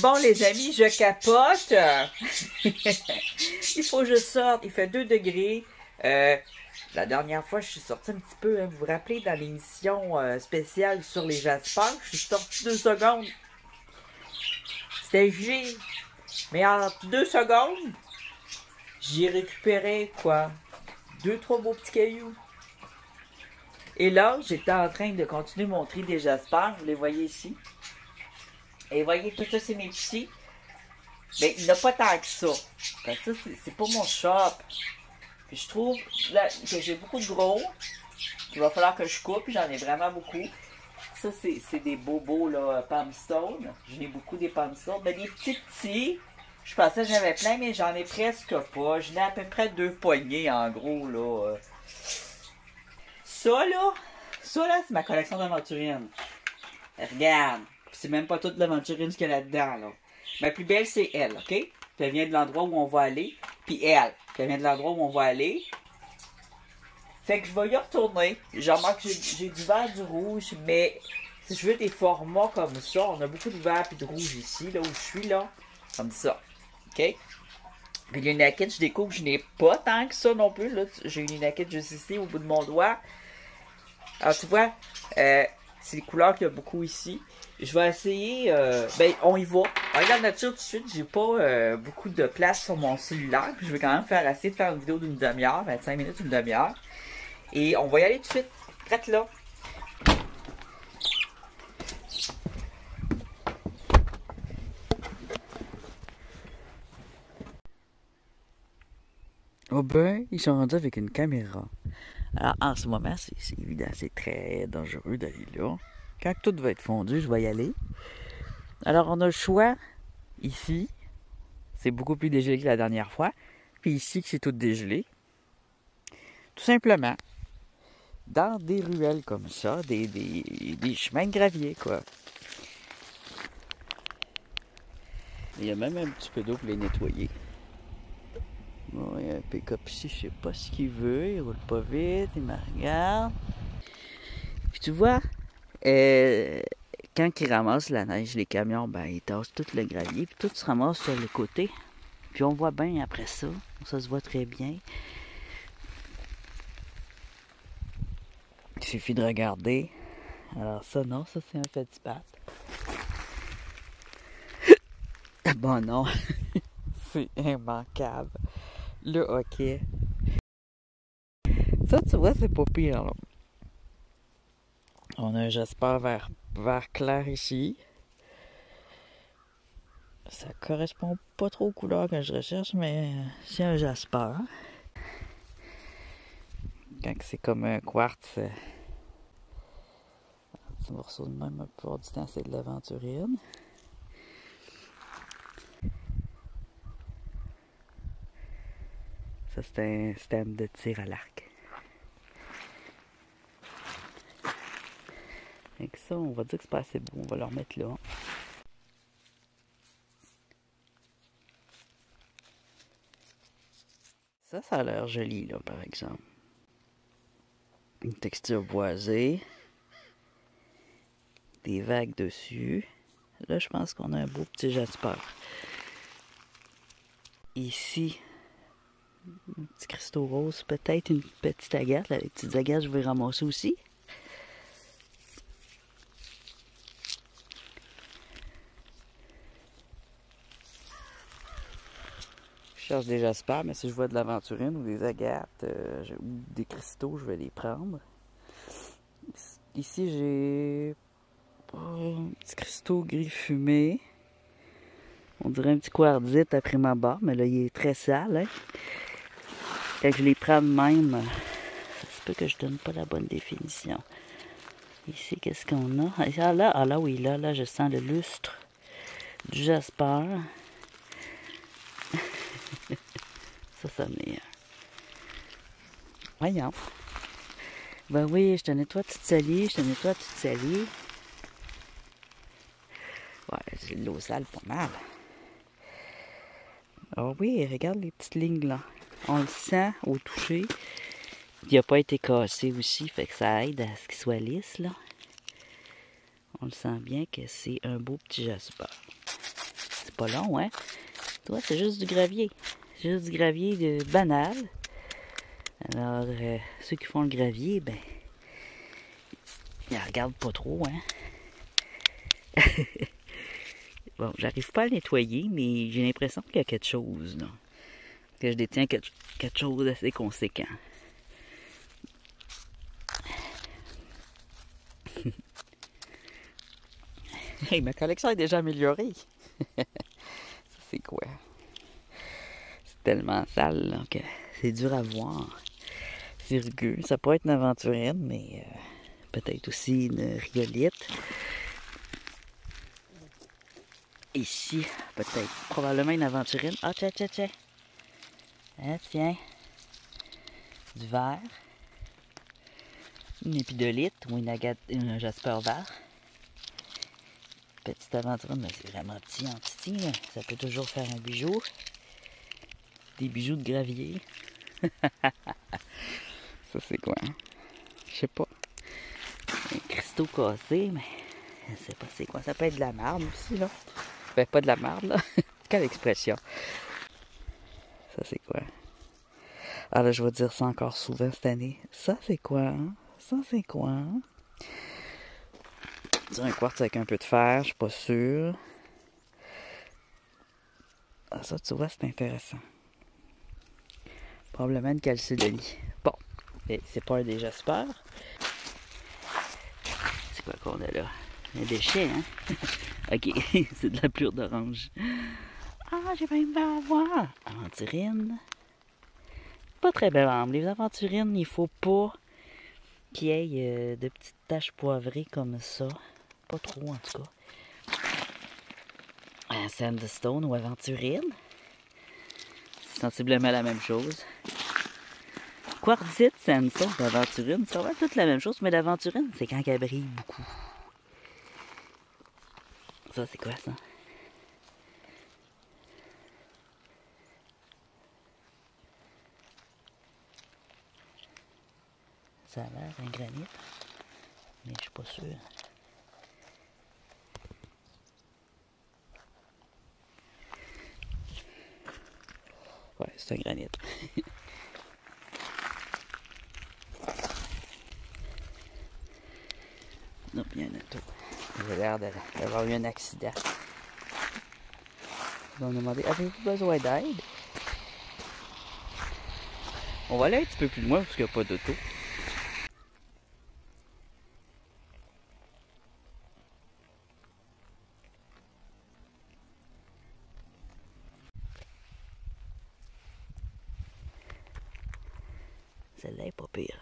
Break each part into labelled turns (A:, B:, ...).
A: Bon, les amis, je capote. Il faut que je sorte. Il fait 2 degrés. La dernière fois, je suis sortie un petit peu. Hein, vous vous rappelez, dans l'émission spéciale sur les Jaspers, je suis sortie 2 secondes. C'était léger. Mais en 2 secondes, j'ai récupéré, quoi, 2-3 beaux petits cailloux. Et là, j'étais en train de continuer mon tri des Jaspers. Vous les voyez ici. Et vous voyez, tout ça, c'est mes petits. Mais il n'y en a pas tant que ça. Parce que ça, c'est pour mon shop. Puis je trouve là, que j'ai beaucoup de gros. Il va falloir que je coupe. J'en ai vraiment beaucoup. Ça, c'est des bobos, là, Palmstone. J'en ai beaucoup des Palmstone. Mais des petits, je pensais que j'avais plein, mais j'en ai presque pas. J'en ai à peu près 2 poignées, en gros, là. Ça, là, c'est ma collection d'aventuriennes. Regarde. C'est même pas toute l'aventurine qu'il y a là-dedans, là. Ma plus belle, c'est elle, OK? Puis elle vient de l'endroit où on va aller. Puis elle vient de l'endroit où on va aller. Fait que je vais y retourner. Je remarque que j'ai du vert, du rouge, mais si je veux des formats comme ça, on a beaucoup de vert et de rouge ici, là où je suis, là. Comme ça. OK? Puis les naked, je découvre que je n'ai pas tant que ça non plus, là. J'ai une naked juste ici, au bout de mon doigt. Alors, tu vois, c'est les couleurs qu'il y a beaucoup ici. Je vais essayer, ben on y va. Regarde la nature tout de suite, j'ai pas beaucoup de place sur mon cellulaire. Puis je vais quand même essayer de faire une vidéo d'une demi-heure, 25 minutes, une demi-heure. Et on va y aller tout de suite, prête là. Oh ben, ils sont rendus avec une caméra. Alors en ce moment, c'est évident, c'est très dangereux d'aller là. Quand tout va être fondu, je vais y aller. Alors on a le choix ici. C'est beaucoup plus dégelé que la dernière fois. Puis ici, c'est tout dégelé. Tout simplement, dans des ruelles comme ça, des chemins de gravier, quoi. Il y a même un petit peu d'eau pour les nettoyer. Bon, il y a un pick-up ici, je sais pas ce qu'il veut. Il roule pas vite, il me regarde. Puis tu vois, quand ils ramassent la neige, les camions, ben ils tassent tout le gravier, puis tout se ramasse sur le côté. Puis on voit bien après ça. Ça se voit très bien. Il suffit de regarder. Alors ça, non, ça c'est un petit pat. Bon non, c'est immanquable. Le hockey. Ça, tu vois, c'est pas pire, là. On a un Jasper vert clair ici. Ça correspond pas trop aux couleurs que je recherche, mais c'est un Jasper. Quand c'est comme un quartz, ce morceau de même, la plupart du temps, c'est de l'aventurine. Ça, c'est un système de tir à l'arc. Avec ça, on va dire que c'est pas assez beau. On va le remettre là. Ça a l'air joli, là, par exemple. Une texture boisée. Des vagues dessus. Là, je pense qu'on a un beau petit Jasper. Ici, un petit cristaux rose, peut-être une petite agate. Là, les petites agates, je vais ramasser aussi. Je cherche des jaspers, mais si je vois de l'aventurine ou des agates ou des cristaux, je vais les prendre. Ici, j'ai un petit cristaux gris fumé. On dirait un petit quartzite à prime abord, mais là, il est très sale. Hein? Quand je les prends de même, ça se peut que je donne pas la bonne définition. Ici, qu'est-ce qu'on a? Ah là, oui, là, je sens le lustre du jasper. Ça m'est... Voyons. Ben oui, je te nettoie toute salie, Ouais, j'ai de l'eau sale pas mal. Ah oui, regarde les petites lignes là. On le sent au toucher. Il n'a pas été cassé aussi, fait que ça aide à ce qu'il soit lisse là. On le sent bien que c'est un beau petit jasper.
B: pas long, hein? Toi, c'est juste du gravier. C'est juste du gravier banal. Alors, ceux qui font le gravier, ben, ils regardent pas trop, hein? Bon, j'arrive pas à le nettoyer, mais j'ai l'impression qu'il y a quelque chose, là. Que je détiens quelque chose d'assez conséquent. Hey, ma collection est déjà améliorée. Ça, c'est quoi? C'est tellement sale, là, que c'est dur à voir. C'est rugueux. Ça pourrait être une aventurine, mais peut-être aussi une rhyolite. Ici, peut-être, probablement une aventurine. Ah, tiens, tiens, tiens. Ah, tiens. Du verre. Une épidolite ou une jasper vert. Petite aventurine, mais c'est vraiment petit en petit. Là. Ça peut toujours faire un bijou. Des bijoux de gravier. Ça, c'est quoi? Hein? Je sais pas. Un cristaux cassé, mais je sais pas c'est quoi. Ça peut être de la marde aussi, là. Ben, pas de la marde, là. Quelle expression. Ça, c'est quoi? Ah, là, je vais dire ça encore souvent cette année. Ça, c'est quoi? Hein? Ça, c'est quoi? Hein? C'est un quartz avec un peu de fer, je suis pas sûre. Ah, ça, tu vois, c'est intéressant. Probablement une calcédonie. Bon, mais c'est pas un des jaspers. C'est quoi qu'on a là? Un déchet, hein? Ok, c'est de la plure d'orange. Ah, j'ai même pas à voir. Aventurine. Pas très belle âme. Les aventurines, il faut pas qu'il y ait de petites taches poivrées comme ça. Pas trop, en tout cas. Un sandstone ou aventurine. C'est sensiblement la même chose. Quartzite, sandstone, aventurine, ça va être toute la même chose, mais l'aventurine, c'est quand elle brille beaucoup. Ça, c'est quoi ça? Ça a l'air un granit, mais je suis pas sûr. Ouais, c'est un granit. Non, il y a un auto. Il a l'air d'avoir eu un accident. Ils vont me demander, avez-vous besoin d'aide? On va aller un petit peu plus loin parce qu'il n'y a pas d'auto. Celle-là est pas pire.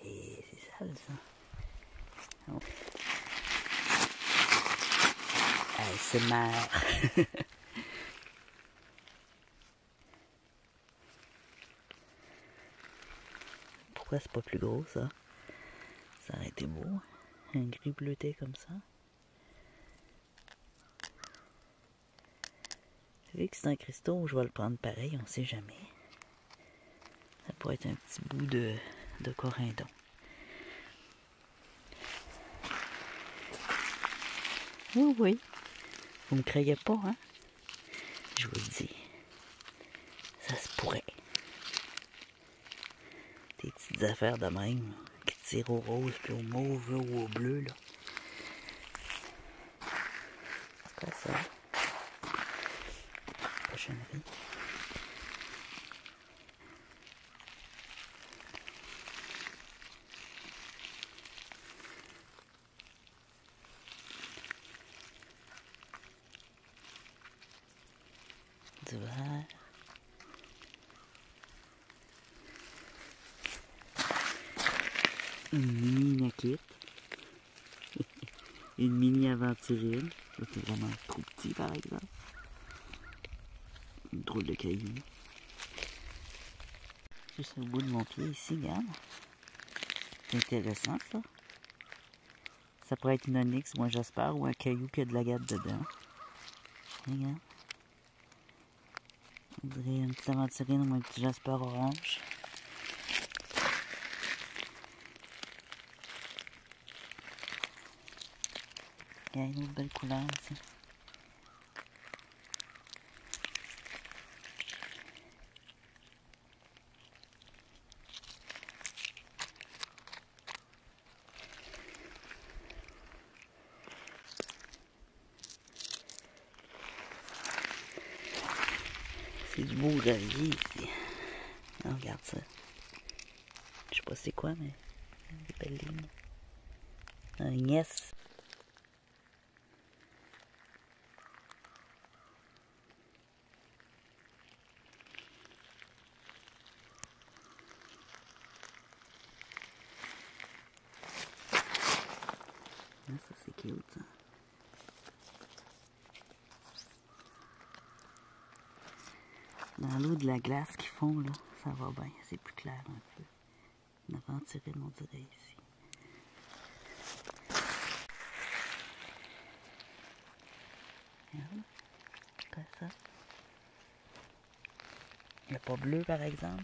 B: Et c'est sale ça. Oh. ASMR. Pourquoi c'est pas plus gros ça? Ça aurait été beau. Un gris bleuté comme ça. Vu que c'est un cristaux, je vais le prendre pareil, on sait jamais. Ça pourrait être un petit bout de corindon. Oui, oui. Vous me croyez pas, hein? Je vous le dis. Ça se pourrait. Des petites affaires de même, qui tirent au rose, puis au mauve, là, ou au bleu, là. C'est quoi ça? Cochonnerie. Du verre. Une mini naquette. Une mini aventurine. Ça, c'est vraiment trop petit, par exemple. Une drôle de caillou. Juste au bout de mon pied ici, regarde. C'est intéressant, ça. Ça pourrait être une onyx ou un jasper ou un caillou qui a de l'agate dedans. Regarde. On dirait une petite aventurine ou un petit jasper orange. Il y a une autre belle couleur aussi. C'est du beau gravier ici. Oh, regarde ça. Je sais pas c'est quoi, mais des belles lignes. Un gneiss. Ah, ça c'est cute ça. Dans l'eau de la glace qu'ils font là, ça va bien, c'est plus clair un peu. On a ventiré, on dirait ici. Regarde, comme ça. Il n'y a pas bleu par exemple.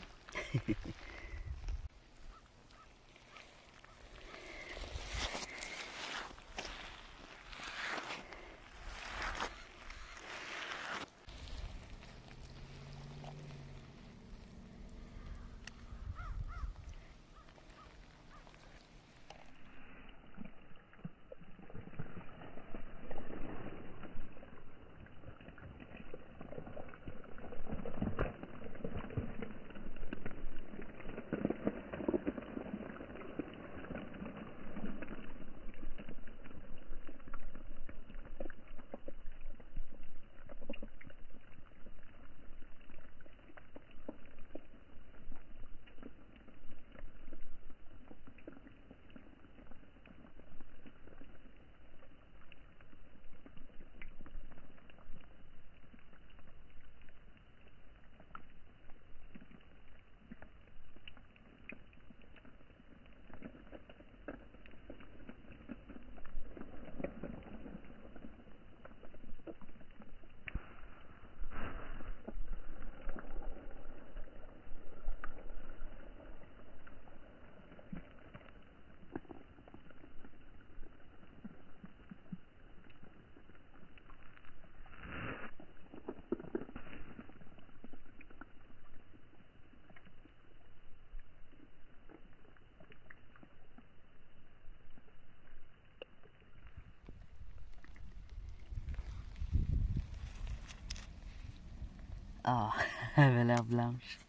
B: Ah, elle avait l'air blanche.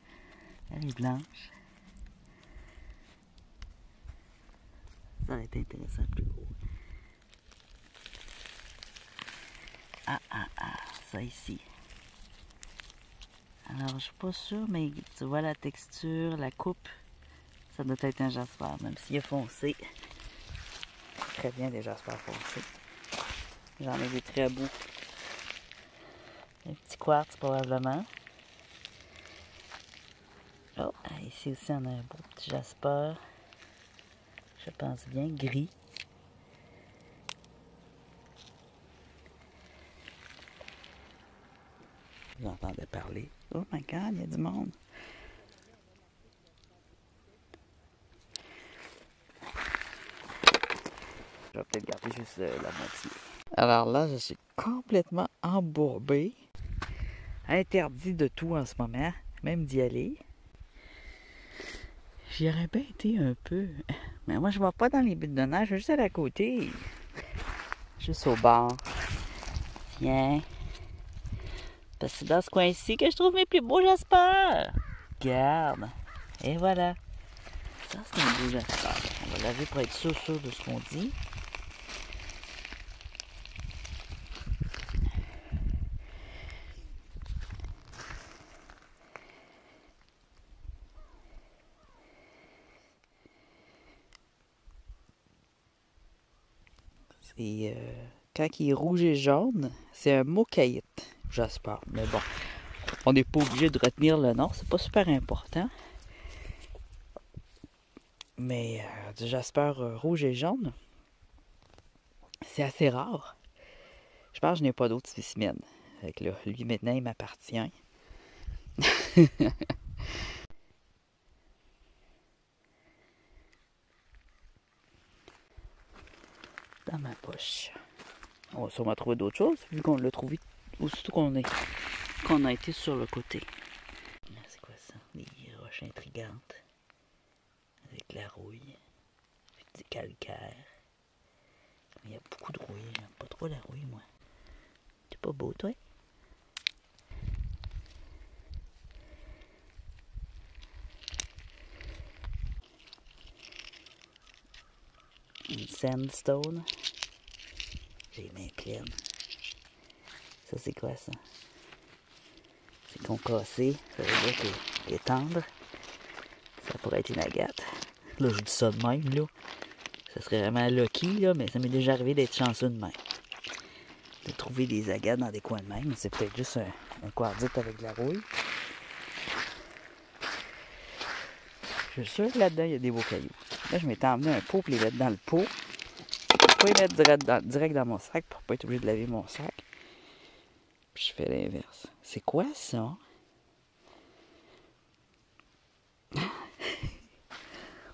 B: Elle est blanche. Ça aurait été intéressant plus gros. Ah, ça ici. Alors, je suis pas sûre, mais tu vois la texture, la coupe, ça doit être un jasper, même s'il est foncé. Très bien des jaspers foncés. J'en ai des très beaux. Un petit quartz probablement. Oh, ici aussi on a un beau petit jasper. Je pense bien gris. Vous entendez parler. Oh my god, il y a du monde. Je vais peut-être garder juste la moitié. Alors là, je suis complètement embourbée. Interdit de tout en ce moment, même d'y aller. J'y aurais bien été un peu. Mais moi, je ne vais pas dans les bulles de neige, je vais juste aller à côté. Juste au bord. Tiens. Parce que c'est dans ce coin-ci que je trouve mes plus beaux jaspers. Regarde. Et voilà. Ça, c'est un beau jasper. On va laver pour être sûr de ce qu'on dit. Et quand il est rouge et jaune, c'est un mocaïte, j'espère. Mais bon, on n'est pas obligé de retenir le nom, c'est pas super important. Mais du jasper rouge et jaune, c'est assez rare. Je pense que je n'ai pas d'autres spécimens. Fait que là, lui maintenant, il m'appartient. Dans ma poche. On va sûrement trouver d'autres choses, vu qu'on l'a trouvé aussitôt qu'on a été sur le côté. C'est quoi ça? Des roches intrigantes. Avec la rouille. Puis du calcaire. Il y a beaucoup de rouille. J'aime pas trop la rouille, moi. C'est pas beau, toi? Une sandstone. J'ai les mains pleines. Ça, c'est quoi, ça? C'est concassé. Ça veut dire qu'il est tendre. Ça pourrait être une agate. Là, je dis ça de même, là. Ça serait vraiment lucky, là, mais ça m'est déjà arrivé d'être chanceux de même. De trouver des agates dans des coins de même. C'est peut-être juste un quartzite avec de la rouille. Je suis sûr que là-dedans, il y a des beaux cailloux. Là, je m'étais emmené un pot pour les mettre dans le pot. Pas les mettre direct dans mon sac pour pas être obligé de laver mon sac. Puis je fais l'inverse. C'est quoi ça?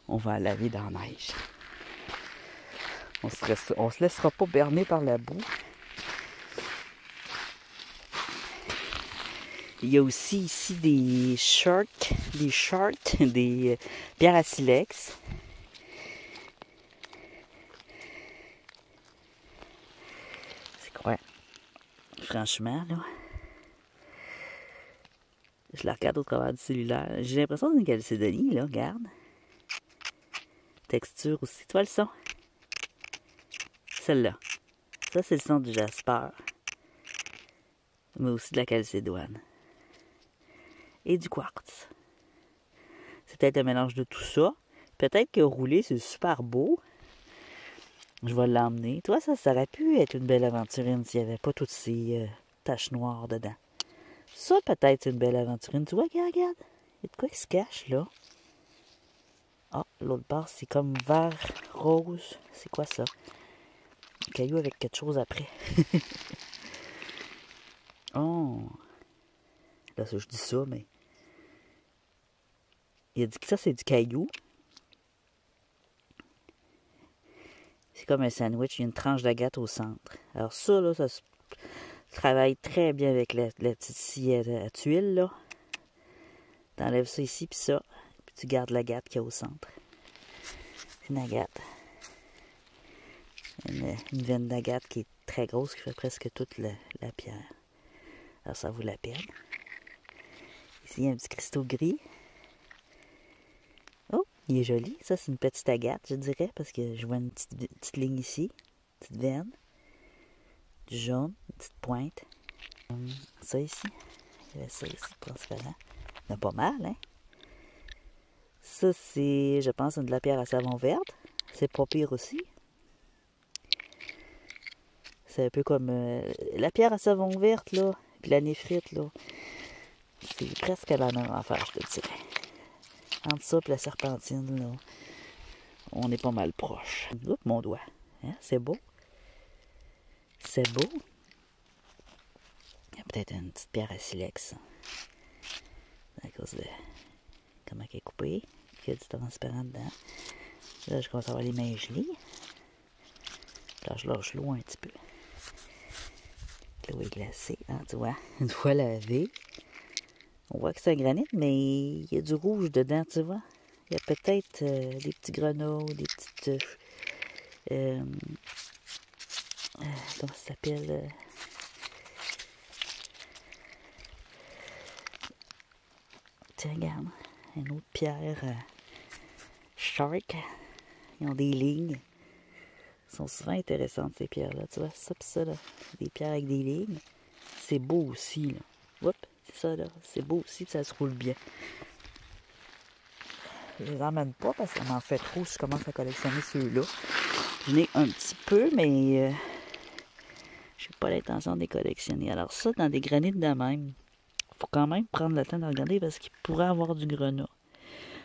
B: On va la laver dans la neige. On se laissera pas berner par la boue. Il y a aussi ici des sharks, des pierres à silex. C'est quoi? Franchement, là, je la regarde au travers du cellulaire. J'ai l'impression d'une calcédonie, là, regarde. Texture aussi. Tu vois le son? Celle-là. Ça, c'est le son du jasper. Mais aussi de la calcédoine. Et du quartz. C'est peut-être un mélange de tout ça. Peut-être que rouler, c'est super beau. Je vais l'emmener. Tu vois, ça aurait pu être une belle aventurine s'il n'y avait pas toutes ces taches noires dedans. Ça, peut-être, c'est une belle aventurine. Tu vois, regarde. Il y a de quoi qui se cache, là. Ah, l'autre part, c'est comme vert rose. C'est quoi ça? Un caillou avec quelque chose après. Oh! Là, ça, je dis ça, mais... Il a dit que ça, c'est du caillou. C'est comme un sandwich. Il y a une tranche d'agate au centre. Alors ça, là, ça se travaille très bien avec la petite scie à tuile, là. T'enlèves ça ici, puis ça. Puis tu gardes l'agate qu'il y a au centre. C'est une agate. Une veine d'agate qui est très grosse, qui fait presque toute la pierre. Alors ça vaut la peine. Ici, il y a un petit cristaux gris. Oh, il est joli. Ça, c'est une petite agate, je dirais, parce que je vois une petite ligne ici. Une petite veine. Du jaune, une petite pointe. Ça ici. Il y avait ça ici, transparent. Il y en a pas mal, hein? Ça, c'est, je pense, de la pierre à savon verte. C'est pas pire aussi. C'est un peu comme la pierre à savon verte, là, puis la néphrite, là. C'est presque la même affaire, je te dirais. Entre ça et la serpentine, là, on est pas mal proche. Oups, mon doigt. Hein? C'est beau. C'est beau. Il y a peut-être une petite pierre à silex. À cause de comment elle est coupée. Il y a du transparent dedans. Là, je commence à avoir les mains gelées. Là, je lâche l'eau un petit peu. L'eau est glacée, hein, tu vois. Une fois lavée. On voit que c'est un granit, mais il y a du rouge dedans, tu vois. Il y a peut-être des petits grenouilles, des petites... comment ça s'appelle? Tiens, regarde. Une autre pierre. Shark. Ils ont des lignes. Elles sont souvent intéressantes, ces pierres-là. Tu vois, ça pis ça, là. Des pierres avec des lignes. C'est beau aussi, là. Oups, c'est ça, là. C'est beau aussi, ça se roule bien. Je les emmène pas parce qu'on en fait trop si je commence à collectionner ceux-là. J'en ai un petit peu, mais j'ai pas l'intention de les collectionner. Alors ça, dans des granites de même, faut quand même prendre le temps de regarder parce qu'il pourrait avoir du grenat.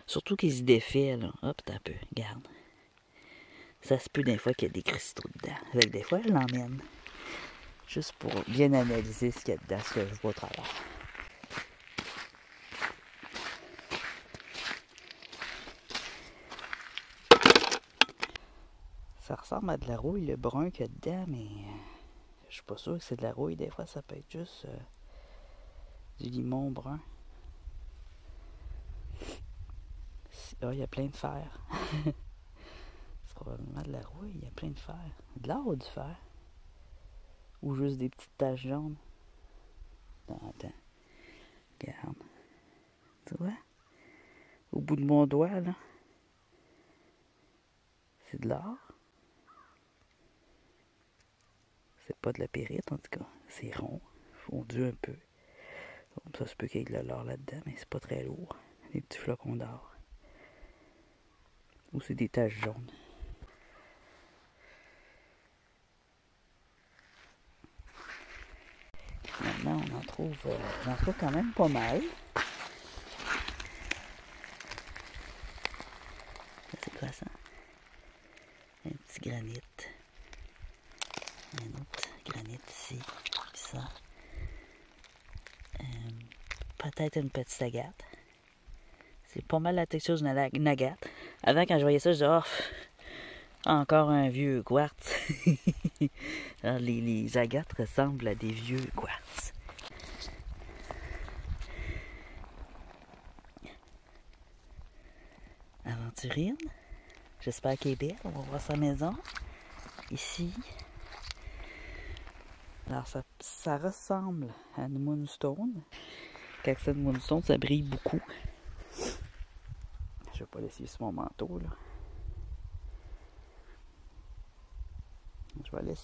B: Surtout qu'il se défait, là. Hop, t'as un peu, regarde. Ça se peut des fois qu'il y a des cristaux dedans. Avec des fois, je l'emmène. Juste pour bien analyser ce qu'il y a dedans, ce que je vois au travers. Ça ressemble à de la rouille, le brun qu'il y a dedans, mais suis pas sûr que c'est de la rouille. Des fois, ça peut être juste du limon brun. Ah, il y a plein de fer. C'est probablement de la rouille. Il y a plein de fer. De l'or ou du fer? Ou juste des petites taches jaunes? Non, attends. Regarde. Tu vois? Au bout de mon doigt, là. C'est de l'or. C'est pas de la pyrite, en tout cas. C'est rond. Fondu un peu. Donc, ça se peut qu'il y ait de l'or là-dedans, mais c'est pas très lourd. Des petits flocons d'or. Ou c'est des taches jaunes. Maintenant, on en trouve quand même pas mal. C'est quoi ça? Un petit granit. Un autre granit ici. Puis ça. Peut-être une petite agate. C'est pas mal la texture d'une agate. Avant, quand je voyais ça, je disais, oh, encore un vieux quartz. Alors, les agates ressemblent à des vieux quartz. Aventurine. J'espère qu'elle est belle. On va voir sa maison. Ici. Alors, ça ressemble à une moonstone. Quand c'est une moonstone, ça brille beaucoup. Je vais pas l'essayer sur mon manteau, là. Je vais laisser...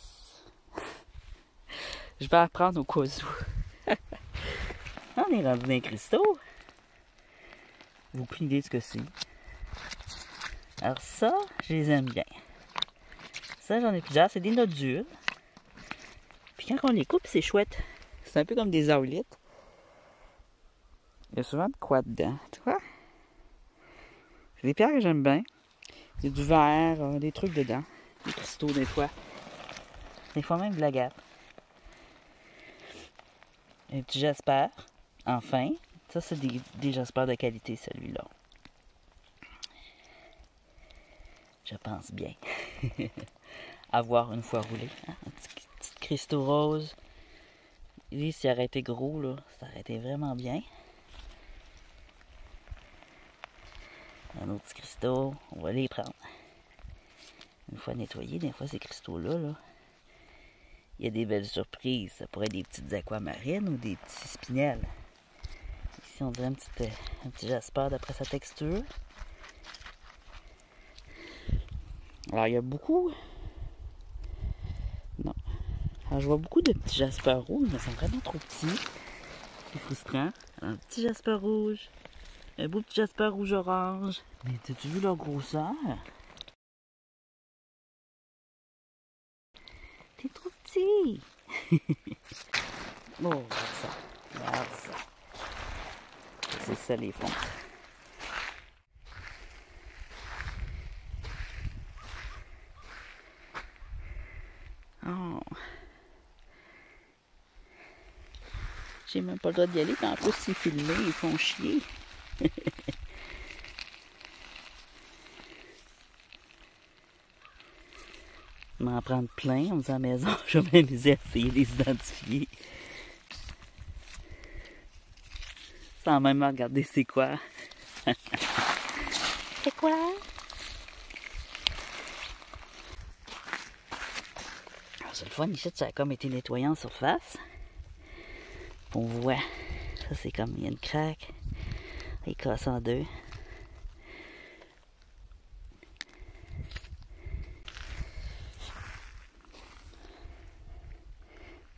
B: Je vais apprendre au cas où. On est rendu dans les cristaux. J'ai aucune idée de ce que c'est. Alors ça, je les aime bien. Ça, j'en ai plusieurs. C'est des nodules. Puis quand on les coupe, c'est chouette. C'est un peu comme des aoulites. Il y a souvent de quoi dedans, tu vois? C'est des pierres que j'aime bien. Il y a du verre, des trucs dedans. Des cristaux, des fois. Des fois même de l'agate. Un petit jasper. Enfin. Ça, c'est des jaspers de qualité, celui-là. Je pense bien. Avoir une fois roulé. Hein? Un petit cristaux rose. Lui, s'il aurait été gros, là, ça aurait été vraiment bien. Un autre petit cristaux. On va les prendre. Une fois nettoyés, des fois, ces cristaux-là, là, il y a des belles surprises. Ça pourrait être des petites aquamarines ou des petits spinels. Ici, on dirait un petit jasper d'après sa texture. Alors, il y a beaucoup... Non. Alors, je vois beaucoup de petits jaspers rouges, mais ils sont vraiment trop petits. C'est frustrant. Alors, un petit jasper rouge. Un beau petit jasper rouge-orange. Mais t'as-tu vu leur grosseur? T'es trop petit! Oh, regarde ça. Regarde ça. C'est ça, les fonds. Oh. J'ai même pas le droit d'y aller, puis en plus, c'est filmé, ils font chier. Je vais m'en prendre plein en faisant à la maison. Je vais m'amuser à essayer de les identifier. Sans même regarder c'est quoi. C'est quoi? Alors, c'est le fun, ici, ça a comme été nettoyé en surface. On voit, ça c'est comme, il y a une craque. Il casse en deux.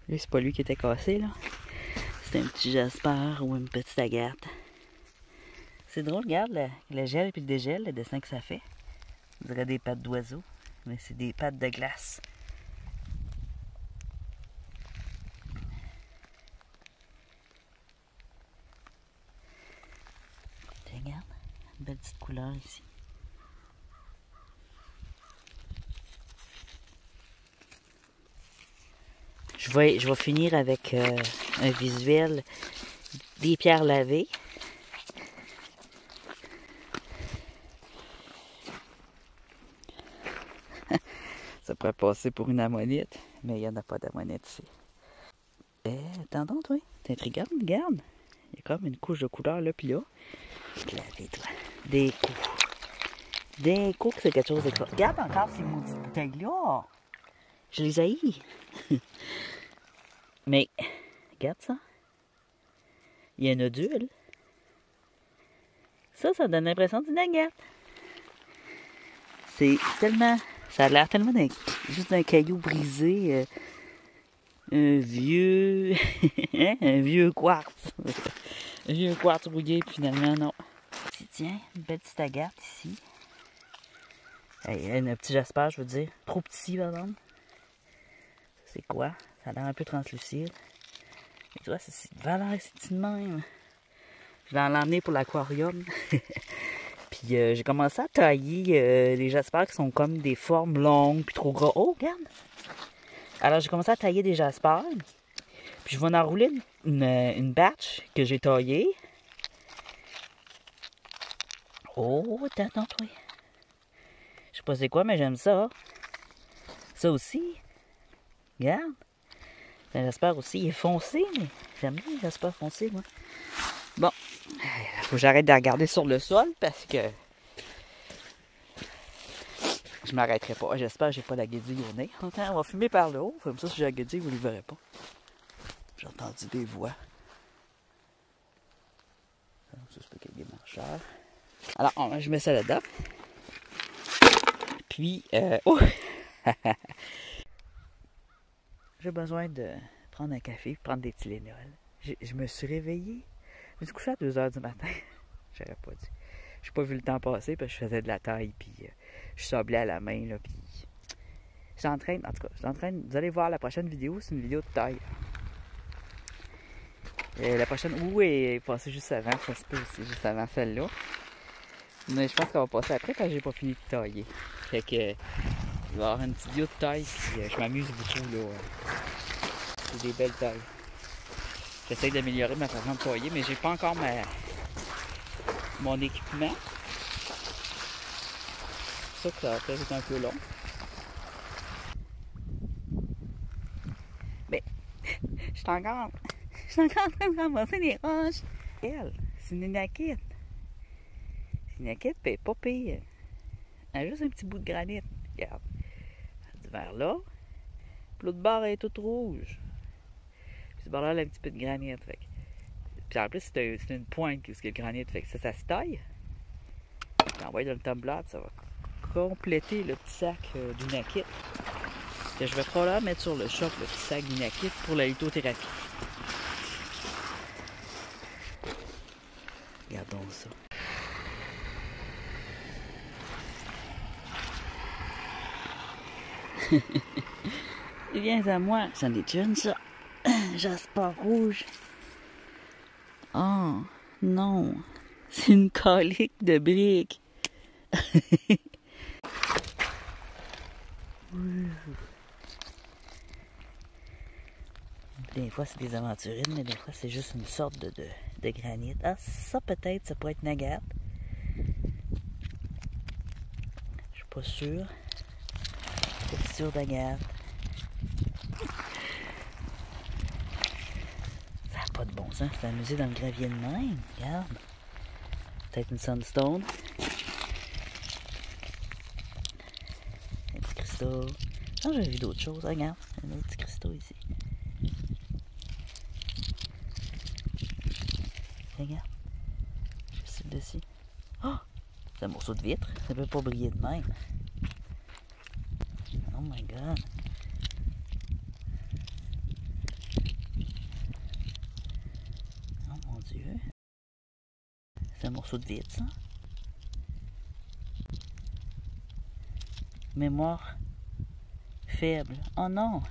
B: Lui, c'est pas lui qui était cassé, là. C'était un petit jasper ou une petite agate. C'est drôle, regarde le gel et le dégel, le dessin que ça fait. On dirait des pattes d'oiseau, mais c'est des pattes de glace. Tiens, regarde, une belle petite couleur ici. Je vais finir avec un visuel des pierres lavées. Ça pourrait passer pour une ammonite. Mais il n'y en a pas d'amonette ici. Attends donc, toi. T'es intriguante, regarde. Il y a comme une couche de couleur là, puis là. Clavez-toi. Des coups. Des coups que c'est quelque chose de... Regarde encore ces maudites bouteilles-là. Je les haïs. Mais, regarde ça. Il y a un nodule. Ça donne l'impression d'une agate. C'est tellement... Ça a l'air tellement juste d'un caillou brisé. Un vieux... un vieux quartz. Un vieux quartz rouillé, puis finalement, non. Tiens, une belle petite agate ici. Un petit jasper, je veux dire. Trop petit, par exemple. C'est quoi? Ça a l'air un peu translucide. Et tu vois, c'est valeur, c'est de même. Je vais l'emmener pour l'aquarium. Puis j'ai commencé à tailler les jaspers qui sont comme des formes longues puis trop gros. Oh, regarde! Alors j'ai commencé à tailler des jaspers. Puis je vais en enrouler une batch que j'ai taillée. Oh, attends, toi. Je sais pas c'est quoi, mais j'aime ça. Ça aussi. Regarde. C'est un jasper aussi. Il est foncé, mais j'aime bien les jaspers foncés, moi. Bon. Faut que j'arrête de regarder sur le sol parce que je m'arrêterai pas. J'espère que j'ai pas la guédille au nez. Attends, on va fumer par le haut. Comme ça, si j'ai la guédille, vous ne le verrez pas. J'ai entendu des voix. Ça, c'est pas qu'il y a des marcheurs. Alors, je mets ça là-dedans. Puis, oh! J'ai besoin de prendre un café, prendre des Tylenol. Je me suis réveillée. Je me suis couché à 2 h du matin. J'aurais pas dû. J'ai pas vu le temps passer parce que je faisais de la taille, puis je sablais à la main, là, puis... J'entraîne, en tout cas, j'entraîne... Vous allez voir, la prochaine vidéo, c'est une vidéo de taille. La prochaine, est passée juste avant, ça se peut aussi, juste avant celle-là. Mais je pense qu'elle va passer après quand j'ai pas fini de tailler. Fait que... il va y avoir une petite vidéo de taille, puis je m'amuse beaucoup, là. C'est des belles tailles. J'essaie d'améliorer ma façon de tailler, mais j'ai pas encore mon équipement. C'est ça que ça va peut-être être un peu long. Mais je suis encore en train de ramasser des roches. Elle, c'est une inakite. C'est une inakite, puis elle est pas pire. Elle a juste un petit bout de granit. Regarde. Du vers là. Puis l'autre barre est toute rouge. Puis ce bord-là, elle a un petit peu de granit. Fait que... Puis en plus, c'est une pointe qui est le granit. Fait que ça se taille. Puis envoyer dans le tumbler, ça va compléter le petit sac d'Unakit. Que je vais probablement mettre sur le shop le petit sac d'Unakit pour la lithothérapie. Regardons ça. Viens à moi, c'en est une ça. Jasper rouge. Oh non, c'est une colique de briques. Des fois c'est des aventurines, mais des fois c'est juste une sorte de granit. Ah, ça peut-être, ça pourrait être une agate. Je suis pas sûr. C'est sûr d'agate. Ça n'a pas de bon sens, c'est amusé dans le gravier de même. Regarde. Peut-être une sandstone. Un petit cristaux. Ah, j'ai vu d'autres choses. Regarde, un autre petit cristaux ici. Regarde. Juste celui-ci. Oh! C'est un morceau de vitre. Ça ne peut pas briller de même. Oh my god. Oh mon Dieu. C'est un morceau de vitre, ça. Mémoire faible. Oh non!